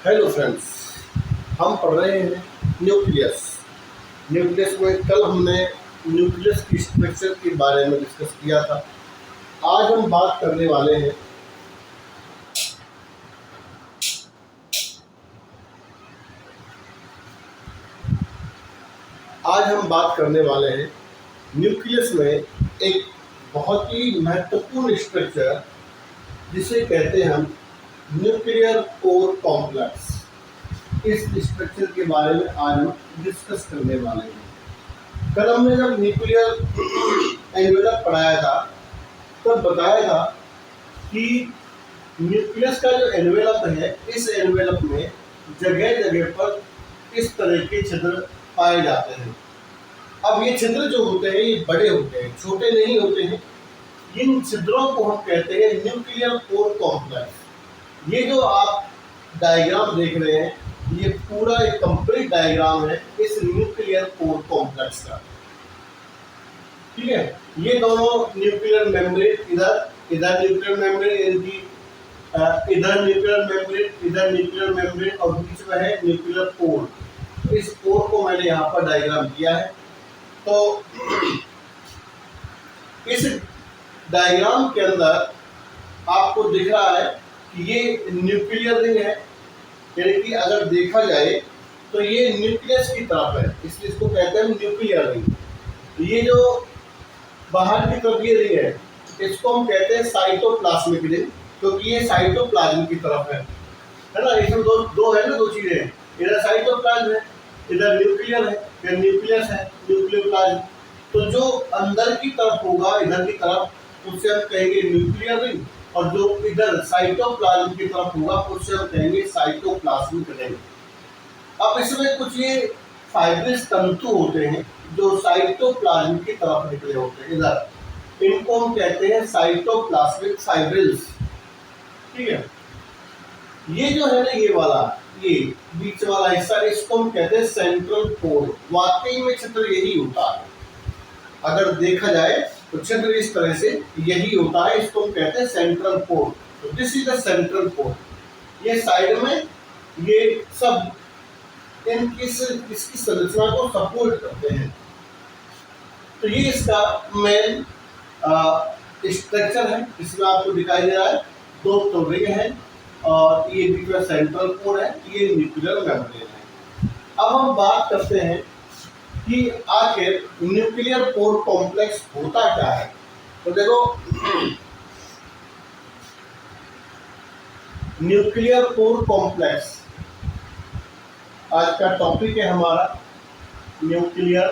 Hello friends, हम पढ़ रहे हैं न्यूक्लियस। न्यूक्लियस में कल हमने न्यूक्लियस की स्ट्रक्चर के बारे में डिस्कस किया था। आज हम बात करने वाले हैं न्यूक्लियस में एक बहुत ही महत्वपूर्ण स्ट्रक्चर जिसे कहते हैं हम न्यूक्लियर कोर कॉम्प्लेक्स। इस स्ट्रक्चर के बारे में आज हम डिस्कस करने वाले हैं। कल हमने जब न्यूक्लियर एनवेलप पढ़ाया था तब बताया था कि न्यूक्लियस का जो एनवेलप है, इस एनवेलप में जगह जगह पर इस तरह के छिद्र पाए जाते हैं। अब ये छिद्र जो होते हैं ये बड़े होते हैं, छोटे नहीं होते हैं। इन छिद्रों को हम कहते हैं न्यूक्लियर कोर कॉम्प्लेक्स। ये जो आप डायग्राम देख रहे हैं, ये पूरा एक कंप्लीट डायग्राम है इस न्यूक्लियर कोर कॉम्प्लेक्स का। ठीक है, ये दोनों न्यूक्लियर मेम्ब्रेन, इधर न्यूक्लियर मेम्ब्रेन, इधर न्यूक्लियर मेम्ब्रेन और बीच में है न्यूक्लियर कोर। इस कोर को मैंने यहाँ पर डायग्राम किया है। तो इस डायग्राम के अंदर आपको दिख रहा है कि ये न्यूक्लियर रिंग है, यानी कि अगर देखा जाए तो ये न्यूक्लियस की तरफ है, इसलिए इसको कहते हैं न्यूक्लियर रिंग। ये जो बाहर की तरफ ये रिंग है, इसको हम कहते हैं साइटोप्लाज्मिक रिंग, क्योंकि ये साइटोप्लाज्म की तरफ है ना। इसमें दो है ना, दो चीजें हैं, इधर साइटोप्लाज्म है, इधर न्यूक्लियर है, फिर न्यूक्लियस है, न्यूक्लियोप्लाज्म। तो जो अंदर की तरफ होगा, इधर की तरफ, उससे हम कहेंगे न्यूक्लियर रिंग, और जो इधर साइटोप्लाज्म की तरफ होगा उससे हम कहेंगे साइटोप्लाज्मिक रिंग। अब इसमें कुछ ये फाइब्रिस तंतु होते हैं जो साइटोप्लाज्म की तरफ निकले होते हैं, इधर इनको हम कहते हैं साइटोप्लाज्मिक फाइब्रिल्स। ठीक है, ये जो है ना, ये बीच वाला हिस्सा, इसको हम कहते हैं सेंट्रल कोर। वाकई में छिद्र यही होता है, अगर देखा जाए तो छिद्र इस तरह से यही होता है, इसको हम कहते हैं सेंट्रल कोर। तो this is the central core. ये साइड में ये सब इसकी संरचना को सपोर्ट करते हैं। तो ये इसका मेन स्ट्रक्चर है, इसमें आपको दिखाई दे रहा है दो तो रिंग है और ये बीच में सेंट्रल कोर है, ये न्यूक्लियर मेम्ब्रेन है। अब हम बात करते हैं कि आखिर न्यूक्लियर कोर कॉम्प्लेक्स होता क्या है। तो देखो, न्यूक्लियर कोर कॉम्प्लेक्स आज का टॉपिक है हमारा, न्यूक्लियर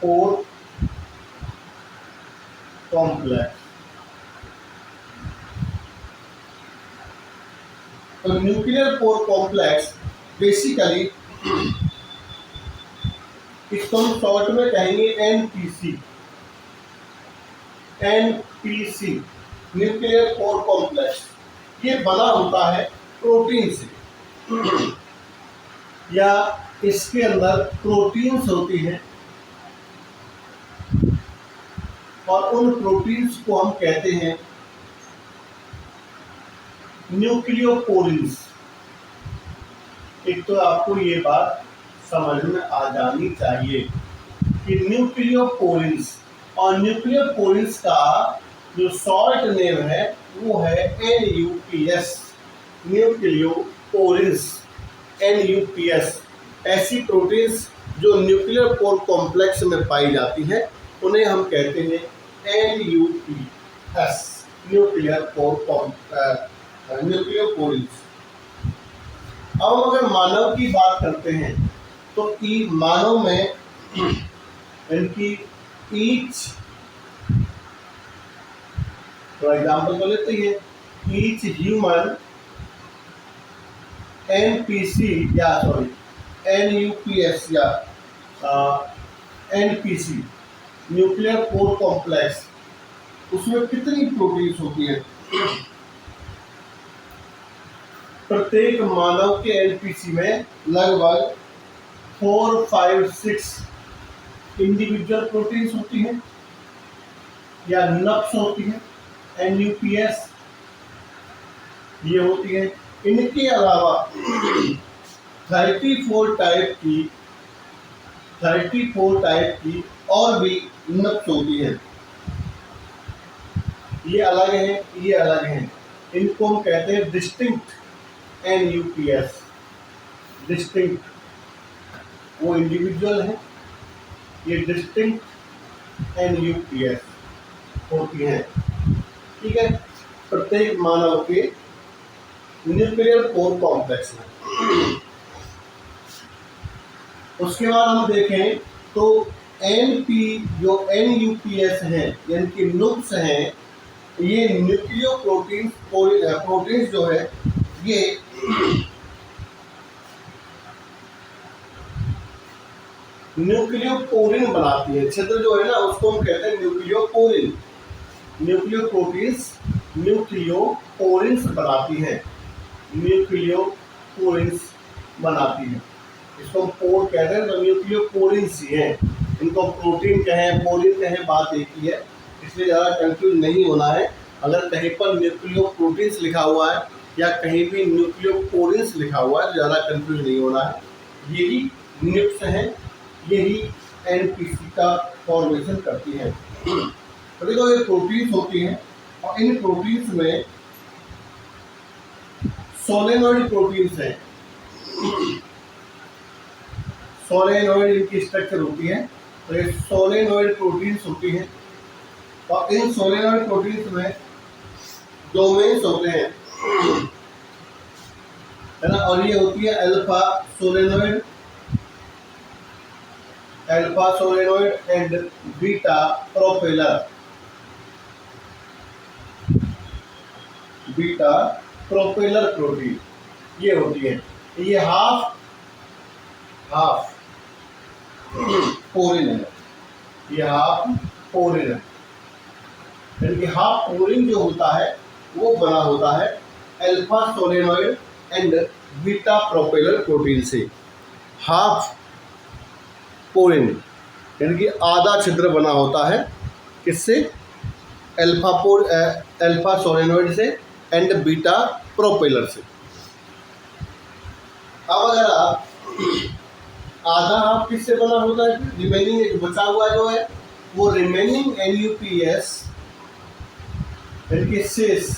कोर कॉम्प्लेक्स। तो न्यूक्लियर कोर कॉम्प्लेक्स बेसिकली इसको हम शॉर्ट में कहेंगे एनपीसी, न्यूक्लियर कोर कॉम्प्लेक्स। ये बना होता है प्रोटीन से, या इसके अंदर प्रोटीन्स होती हैं और उन प्रोटीन्स को हम कहते हैं न्यूक्लियोपोरिन्स। एक तो आपको ये बात समझ में आ जानी चाहिए कि न्यूक्लियोपोरिन्स, और न्यूक्लियोपोरिन्स का जो शॉर्ट नेम है वो है NUPS, न्यूक्लियोपोरिन्स, NUPS। ऐसी प्रोटीन्स जो न्यूक्लियर कोर कॉम्प्लेक्स में पाई जाती हैं उन्हें हम कहते हैं NUPS, न्यूक्लियोपोरिन्स। अब हम अगर मानव की बात करते हैं तो मानव में इनकी ईच, फॉर एग्जाम्पल तो लेते हैं, ईच ह्यूमन NUPS या NPC, न्यूक्लियर कोर कॉम्प्लेक्स, उसमें कितनी प्रोटीन्स होती हैं। प्रत्येक मानव के एनपीसी में लगभग 4, 5, 6 इंडिविजुअल प्रोटीन्स होती हैं या नप्स होती हैं। NUPS ये होती है। इनके अलावा 34 टाइप की और भी नब्स होती हैं। ये अलग है, ये अलग है। इनको हम कहते हैं डिस्टिंक्ट NUCLEus। डिस्टिंक्ट वो इंडिविजुअल है, ये डिस्टिंक्ट NUCLEus होती हैं। ठीक है, प्रत्येक मानव के न्यूक्लियर पोर कॉम्प्लेक्स में। उसके बाद हम देखें तो NP जो NUCLEus हैं यानी कि नुक्स हैं, ये न्यूक्लियो प्रोटीन्स जो है ये न्यूक्लियोपोरिन बनाती है। छिद्र जो है ना उसको हम कहते हैं न्यूक्लियोपोरिन। न्यूक्लियोपोरिन्स बनाती है, न्यूक्लियोपोरिन्स बनाती है। इसको हम पोर कहते हैं, तो न्यूक्लियोपोरिन्स ही हैं। इनको प्रोटीन कहें, पोरिन कहें, बात एक ही है, इसलिए ज़्यादा कंफ्यूज नहीं होना है। अगर कहीं पर न्यूक्लियोप्रोटीन्स लिखा हुआ है या कहीं भी न्यूक्लियोपोरिन्स लिखा हुआ है तो ज़्यादा कंफ्यूज नहीं होना है। यही न्यूक्स हैं, यही NPC का फॉर्मेशन करती है। तो देखो ये प्रोटीन्स होती हैं और इन प्रोटीन्स में सोलेनॉइड प्रोटीन्स हैं। सोलेनॉइड इनकी स्ट्रक्चर होती है, तो ये सोलेनॉइड प्रोटीन्स होती हैं और इन सोलेनॉइड प्रोटीन्स में डोमेन्स होते हैं, है ना। और ये होती है alpha solenoid and beta propeller protein ये होती है। ये हाफ पोरिन है, ये हाफ पोरिन है, यानी कि हाफ पोरिन जो होता है वो बना होता है alpha solenoid and beta propeller protein से। हाफ पोरिन यानी कि आधा छिद्र बना होता है किससे? अल्फा सोलेनॉइड से एंड बीटा प्रोपेलर से। अब अगर आप आधा हाफ किससे बना होता है? रिमेनिंग एक बचा हुआ जो है वो रिमेनिंग NUCLEus यानी कि शेष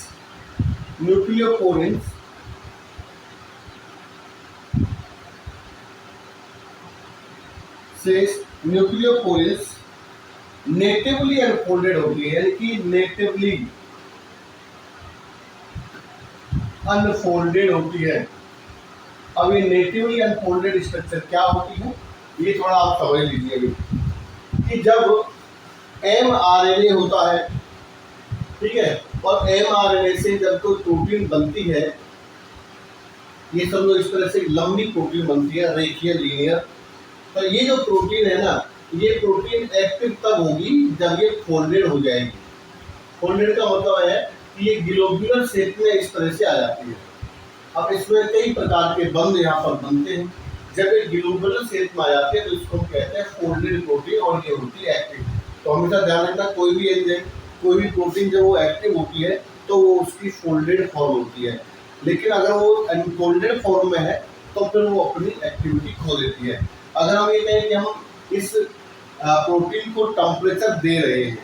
न्यूक्लियोपोरिन्स नेटिवली अनफोल्डेड होती है, यानी कि नेटिवली अनफोल्डेड होती है। अब ये नेटिवली अनफोल्डेड स्ट्रक्चर क्या होती है ये थोड़ा आप समझ लीजिए कि जब mRNA होता है, ठीक है, और mRNA से जब कोई प्रोटीन बनती है, ये सब लोग इस तरह से लंबी प्रोटीन बनती है, रेखीय लीनियर। तो ये जो प्रोटीन है ना, ये प्रोटीन एक्टिव तब होगी जब ये फोल्डेड हो जाएगी। फोल्डेड का मतलब है कि ये ग्लोब्यूलर शेप में इस तरह से आ जाती है। अब इसमें कई प्रकार के बंध यहाँ पर बनते हैं। जब ये ग्लोब्यूलर शेप में आ जाती है तो इसको कहते हैं फोल्डेड प्रोटीन और ये होती है एक्टिव। तो हमेशा ध्यान रखना, कोई भी एंजाइम, कोई भी प्रोटीन जब वो एक्टिव होती है तो वो उसकी फोल्डेड फॉर्म होती है, लेकिन अगर वो अनफोल्डेड फॉर्म में है तो फिर वो अपनी एक्टिविटी खो देती है। अगर हम ये कहें कि हम इस प्रोटीन को टेम्परेचर दे रहे हैं,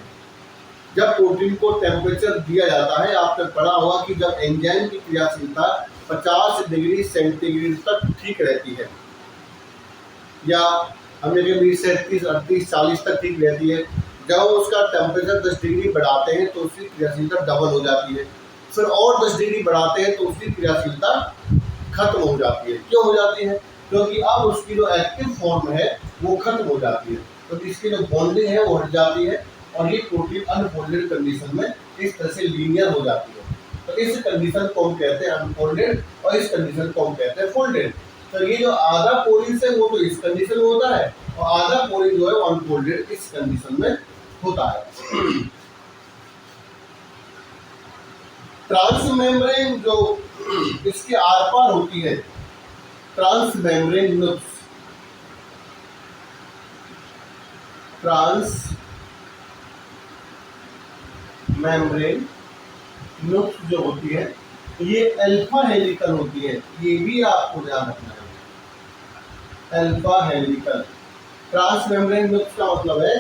जब प्रोटीन को टेम्परेचर दिया जाता है, आपने पढ़ा होगा कि जब एंजाइम की क्रियाशीलता 50 डिग्री सेंटीग्रेड तक ठीक रहती है या हमने कभी 37, 38, 40 तक ठीक रहती है, जब उसका टेम्परेचर 10 डिग्री बढ़ाते हैं तो उसकी क्रियाशीलता डबल हो जाती है, फिर और 10 डिग्री बढ़ाते हैं तो उसकी क्रियाशीलता खत्म हो जाती है। क्यों हो जाती है? क्योंकि अब उसकी जो एक्टिव फॉर्म है वो खत्म हो जाती है, तो इसकी जो बॉन्डिंग है वो हट जाती है और ये प्रोटीन अनफोल्डेड कंडीशन में इस तरह से लीनियर हो जाती है। तो इस कंडीशन को हम कहते हैं अनफोल्डेड और इस कंडीशन को हम कहते हैं फोल्डेड। तो ये जो आधा पोरिन है वो तो इस कंडीशन में होता है और आधा पोरिन जो है वो अनफोल्डेड इस कंडीशन में होता है। ट्रांसमेम्ब्रेन जो इसके आर पार होती है, ट्रांसमेम्ब्रेन नुक्स, ट्रांसमेम्ब्रेन नुक्स जो होती है ये अल्फा हेलिकल होती है, ये भी आपको ध्यान रखना है। Alpha helical transmembrane nucleus का मतलब है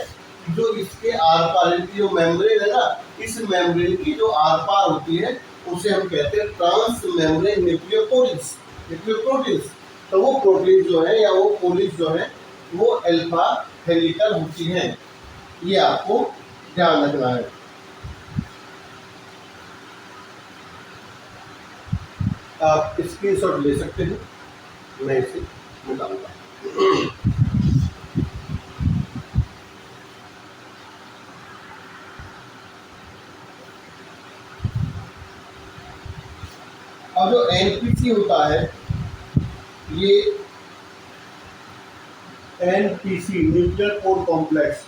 जो इसके आर पार की जो मेम्ब्रेन है ना, इस मेम्ब्रेन की जो आर पार होती है उसे हम कहते हैं ट्रांस मेम्ब्रेन न्यूक्लियोपोलिस। न्यूक्लियोप्रोटीन्स, तो वो प्रोटीन जो है या वो पोलिस जो है वो अल्फा हेलिकल होती हैं, ये आपको ध्यान रखना है। आप स्क्रीनशॉट ले सकते हैं, मैं इसे निकालूंगा। अब जो एनपीसी होता है, ये एनपीसी न्यूक्लियर पोर कॉम्प्लेक्स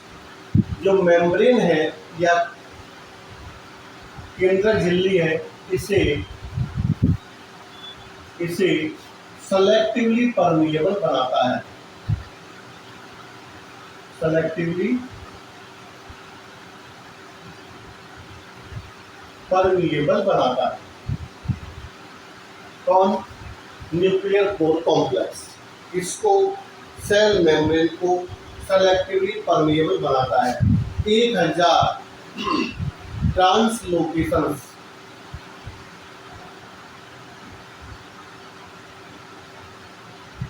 जो मेम्ब्रेन है या केंद्रक झिल्ली है, इसे सेलेक्टिवली परमिएबल बनाता है। सेलेक्टिवली परमिएबल बनाता है कौन? Nuclear pore complex. इसको सेल मेम्ब्रेन को सेलेक्टिवली परमिएबल बनाता है। 1000 ट्रांसलोकेशंस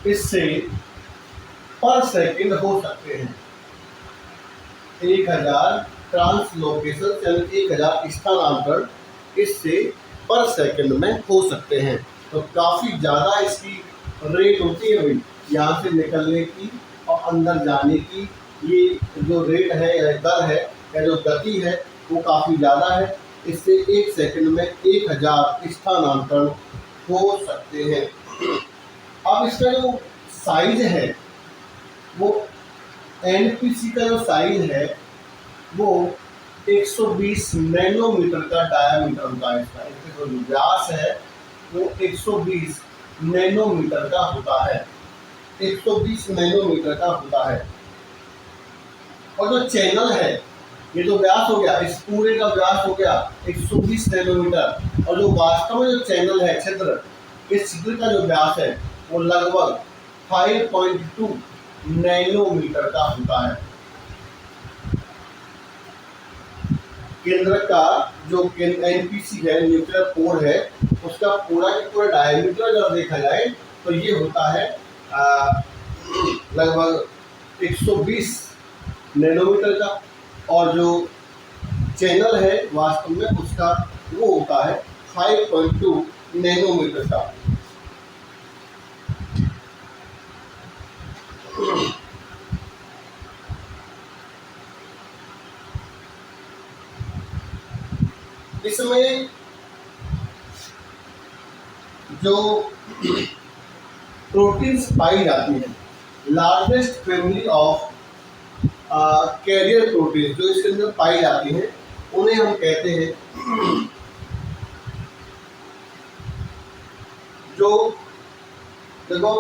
इससे पर सेकंड हो सकते हैं। 1000 ट्रांसलोकेशन यानी 1000 स्थानांतरण इससे पर सेकंड में हो सकते हैं। तो काफ़ी ज़्यादा इसकी रेट होती है भाई, यहाँ से निकलने की और अंदर जाने की। ये जो रेट है या दर है या जो गति है वो काफ़ी ज़्यादा है। इससे 1 सेकंड में 1000 स्थानांतरण हो सकते हैं। अब इसका जो साइज है वो एनपीसी का जो साइज है वो 120 नैनोमीटर का डायामीटर होता है। इसका जो व्यास है वो 120 नैनोमीटर का होता है। 120 नैनोमीटर का होता है। और जो चैनल है, ये जो व्यास हो गया, इस पूरे का व्यास हो गया 120 नैनोमीटर, और जो वास्तव में जो चैनल है, छिद्र, इस छिद्र का जो व्यास है वो लगभग 5.2 नैनोमीटर का होता है। केंद्र का जो एनपीसी है, न्यूक्लियर पोर है, उसका पूरा का पूरा डायमीटर अगर देखा जाए तो ये होता है लगभग 120 नैनोमीटर का, और जो चैनल है वास्तव में उसका वो होता है 5.2 नैनोमीटर का। इसमें जो प्रोटीन्स पाई जाती हैं, largest family of carrier protein जो इसके अंदर पाई जाती हैं, उन्हें हम कहते हैं जो देखो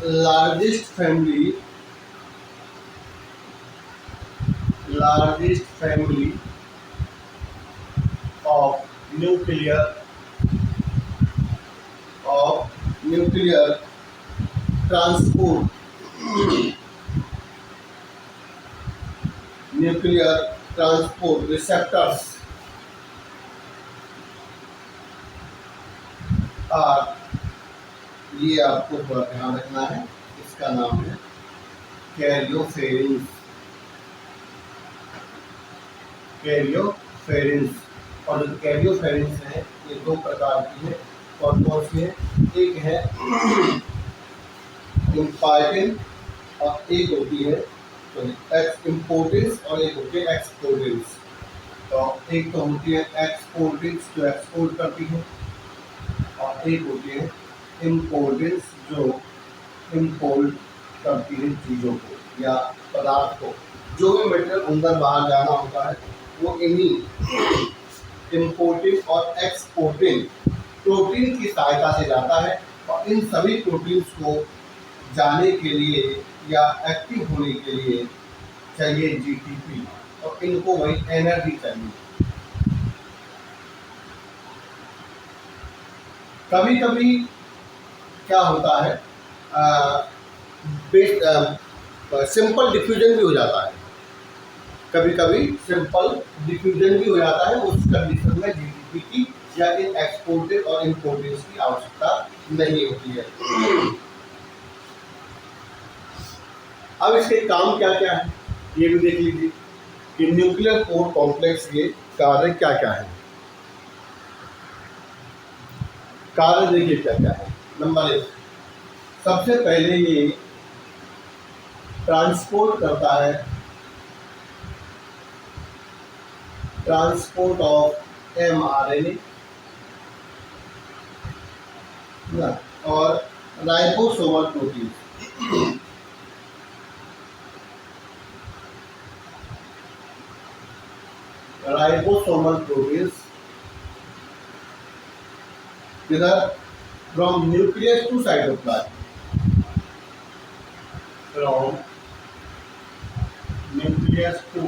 largest family of nuclear transport receptors ये आपको थोड़ा ध्यान रखना है। इसका नाम है कैरियोफेरेंस। और जो कैरियोफेरेंस है ये 2 प्रकार की है। कौन कौन सी है? एक है इम्पार्टिन और एक होती है एक्सपोर्टेंस और एक होती है एक्सपोर्टेंस। तो एक तो होती है एक्सपोर्टेंस जो एक्सपोर्ट करती है, और एक होती है इम्पोर्टेंस जो इम्पोर्ट करती है चीज़ों को या पदार्थ को। जो भी मटेरियल अंदर बाहर जाना होता है वो इन्हीं इम्पोर्टिंग और एक्सपोर्टिंग प्रोटीन की सहायता से जाता है। और इन सभी प्रोटीन्स को जाने के लिए या एक्टिव होने के लिए चाहिए जीटीपी, और इनको वही एनर्जी चाहिए। कभी कभी क्या होता है, सिंपल डिफ्यूजन भी हो जाता है, कभी कभी सिंपल डिफ्यूजन भी हो जाता है। उस कंडीशन में जीडीपी की या इन एक्सपोर्टेड और इम्पोर्टेड की आवश्यकता नहीं होती है। अब इसके काम क्या क्या है ये भी देख लीजिए कि न्यूक्लियर कोर कॉम्प्लेक्स के कार्य क्या क्या है। कार्य देखिए क्या क्या है। नंबर 1, सबसे पहले ये ट्रांसपोर्ट करता है, ट्रांसपोर्ट ऑफ mRNA और राइबोसोमल प्रोटीन। राइबोसोमल प्रोटीन्स इधर from nucleus to cytoplasm, from nucleus to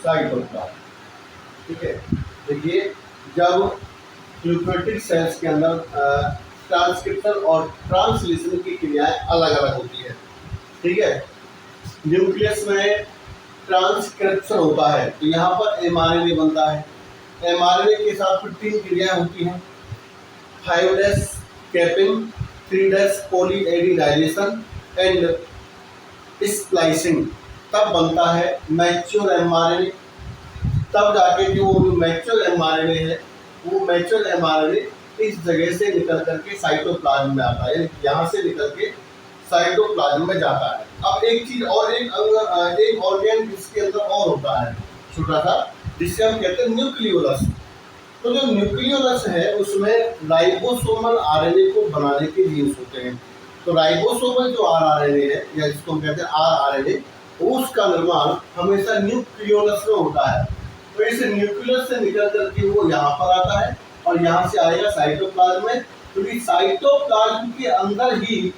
cytoplasm. ठीक है, देखिए जब यूकेरियोटिक सेल्स के अंदर ट्रांसक्रिप्शन और ट्रांसलेशन की क्रियाएं अलग अलग होती है। ठीक है, न्यूक्लियस में ट्रांसक्रिप्शन होता है तो यहाँ पर mRNA बनता है। mRNA के साथ फिर 3 क्रियाएं होती हैं, 5' कैपिंग, 3' पॉलीएडिनाइजेशन एंड स्प्लाइसिंग। तब बनता है मैच्योर mRNA। तब जाके जो मैच्योर mRNA है वो मैच्योर mRNA इस जगह से निकल करके साइटोप्लाज्म में आता है, यहाँ से निकल के साइटोप्लाज्म में जाता है। अब एक चीज और, एक ऑर्गेन इसके अंदर और होता है छोटा सा, जिससे हम कहते हैं न्यूक्लियोलस। तो जो न्यूक्लियोलस है उसमें राइबोसोमल आरएनए को बनाने के जीन्स होते हैं। तो राइबोसोमल जो आरआरएनए है या जिसको हम कहते हैं आरआरएनए, उसका निर्माण हमेशा न्यूक्लियोलस में होता है। तो इस न्यूक्लियस से निकल करके वो यहाँ पर आता है और यहाँ से आएगा साइटोप्लाज्म में, क्योंकि साइटोप्लाज्म के अंदर ही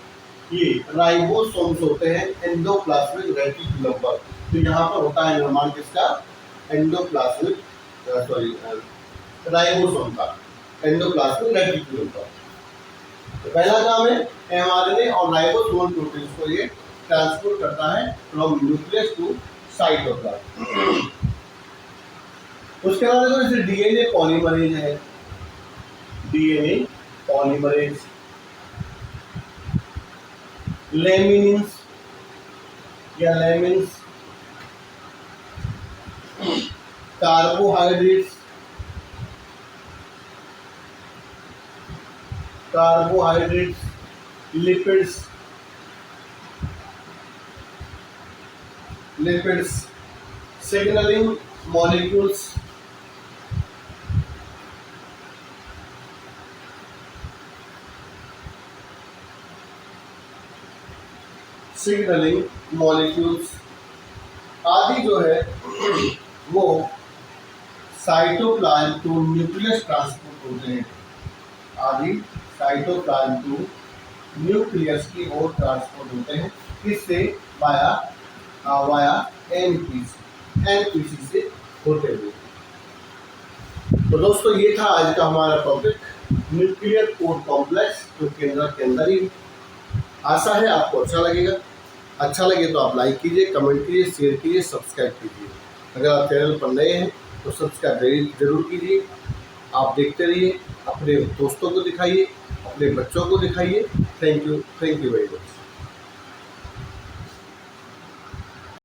ये राइबोसोम्स होते हैं एंडोप्लाज्मिक रेटिकुलम पर। तो यहाँ पर होता है निर्माण किसका, एंडोप्लाज्मिक राइबोसोम का, एंडोप्लाज्मिक रेटिकुलम पर। तो पहला काम है mRNA और राइबोसोमल प्रोटीन्स को ये ट्रांसपोर्ट करता है फ्रॉम न्यूक्लियस टू साइटोप्लाज्म। उसके बाद अगर जैसे डीएनए पॉलीमरेज है, डीएनए पॉलीमरेज, लेमिनिन्स या layman's, carbohydrates, lipids, signalling molecules, आदि जो है वो साइटोप्लाज्म टू न्यूक्लियस ट्रांसपोर्ट होते हैं। आदि साइटोप्लाज्म टू न्यूक्लियस की ओर ट्रांसपोर्ट होते हैं, किससे, वाया एनपीसी से होते हुए। तो दोस्तों ये था आज का हमारा टॉपिक, न्यूक्लियर कोर कॉम्प्लेक्स जो केंद्र के अंदर ही। आशा है आपको अच्छा लगेगा। अच्छा लगे तो आप लाइक कीजिए, कमेंट कीजिए, शेयर कीजिए, सब्सक्राइब कीजिए। अगर आप चैनल पर नए हैं तो सब्सक्राइब जरूर कीजिए। आप देखते रहिए, अपने दोस्तों को दिखाइए, अपने बच्चों को दिखाइए। Thank you very much.